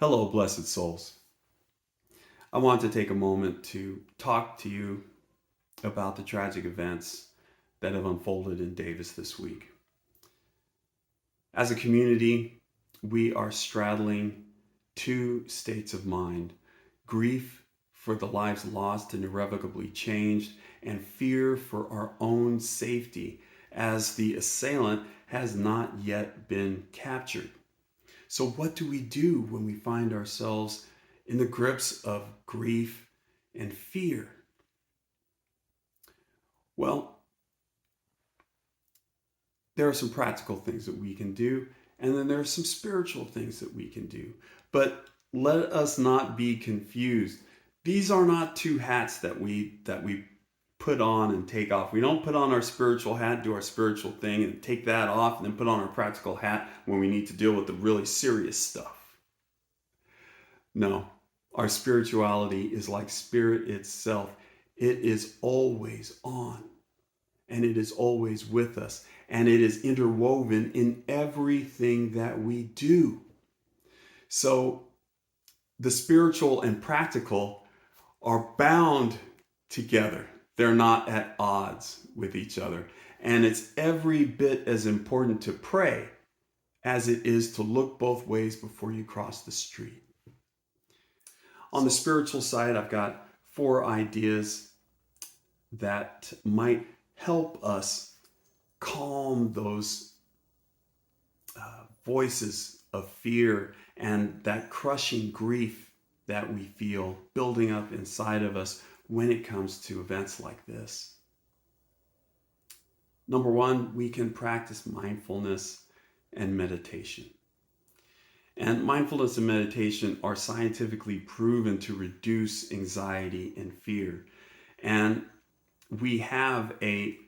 Hello, blessed souls. I want to take a moment to talk to you about the tragic events that have unfolded in Davis this week. As a community, we are straddling two states of mind: grief for the lives lost and irrevocably changed, and fear for our own safety as the assailant has not yet been captured. So, what do we do when we find ourselves in the grips of grief and fear? Well, there are some practical things that we can do, and then there are some spiritual things that we can do. But let us not be confused. These are not two hats that we put on and take off. We don't put on our spiritual hat, do our spiritual thing, and take that off, and then put on our practical hat when we need to deal with the really serious stuff. No, our spirituality is like spirit itself. It is always on, and it is always with us, and it is interwoven in everything that we do. So the spiritual and practical are bound together. They're not at odds with each other. And it's every bit as important to pray as it is to look both ways before you cross the street. On the spiritual side, I've got 4 ideas that might help us calm those voices of fear and that crushing grief that we feel building up inside of us when it comes to events like this. Number 1, we can practice mindfulness and meditation. And mindfulness and meditation are scientifically proven to reduce anxiety and fear. And we have a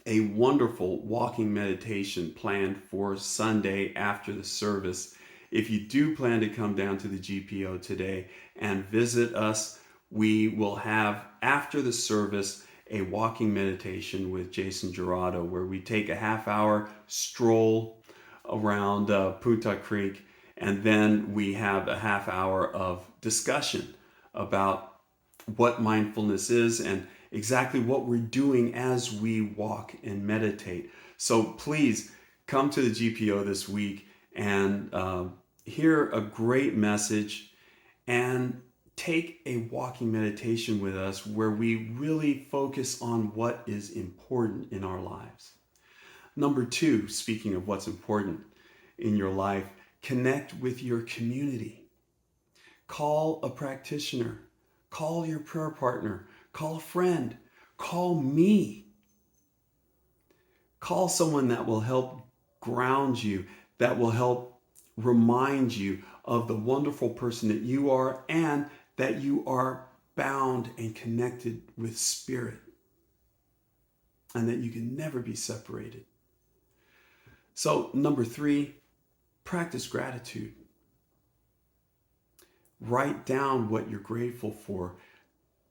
wonderful walking meditation planned for Sunday after the service. If you do plan to come down to the GPO today and visit us, we will have, after the service, a walking meditation with Jason Gerardo, where we take a half-hour stroll around Punta Creek, and then we have a half-hour of discussion about what mindfulness is and exactly what we're doing as we walk and meditate. So please come to the GPO this week and hear a great message and take a walking meditation with us where we really focus on what is important in our lives. Number 2, speaking of what's important in your life, connect with your community. Call a practitioner, call your prayer partner, call a friend, call me. Call someone that will help ground you, that will help remind you of the wonderful person that you are and that you are bound and connected with spirit, and that you can never be separated. So, number 3, practice gratitude. Write down what you're grateful for.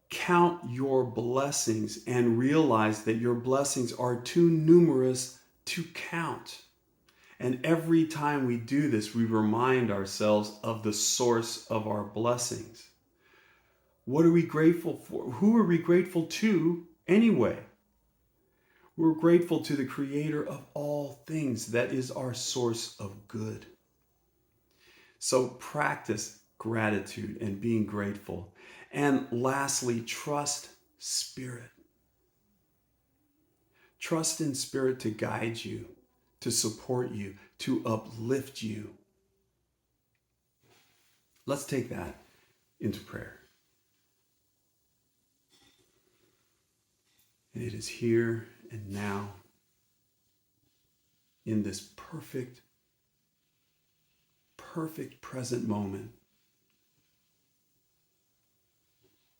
Count your blessings and realize that your blessings are too numerous to count. And every time we do this, we remind ourselves of the source of our blessings. What are we grateful for? Who are we grateful to anyway? We're grateful to the Creator of all things. That is our source of good. So practice gratitude and being grateful. And lastly, trust Spirit. Trust in Spirit to guide you, to support you, to uplift you. Let's take that into prayer. And it is here and now, in this perfect present moment,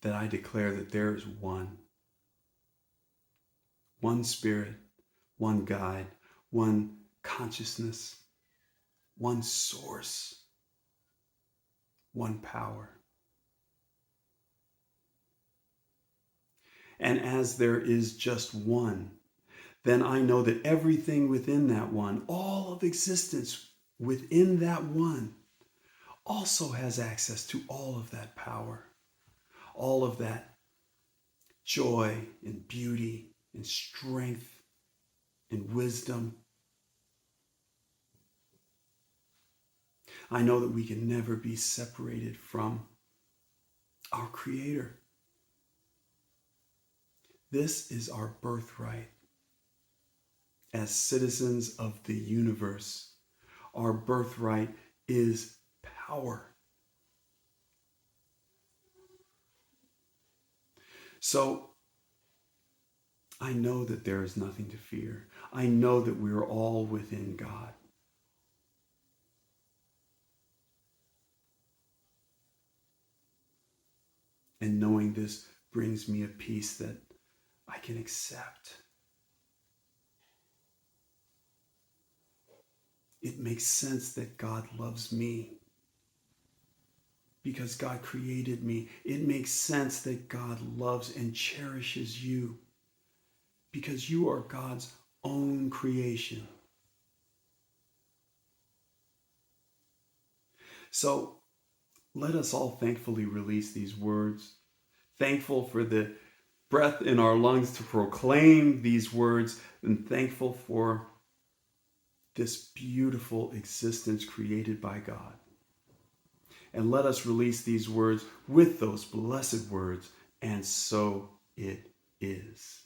that I declare that there is one Spirit, one guide, one consciousness, one source, one power. And as there is just one, then I know that everything within that one, all of existence within that one, also has access to all of that power, all of that joy and beauty and strength and wisdom. I know that we can never be separated from our Creator. This is our birthright. As citizens of the universe, our birthright is power. So I know that there is nothing to fear. I know that we are all within God. And knowing this brings me a peace that I can accept. It makes sense that God loves me because God created me. It makes sense that God loves and cherishes you because you are God's own creation. So let us all thankfully release these words, thankful for the breath in our lungs to proclaim these words, and thankful for this beautiful existence created by God. And let us release these words with those blessed words, and so it is.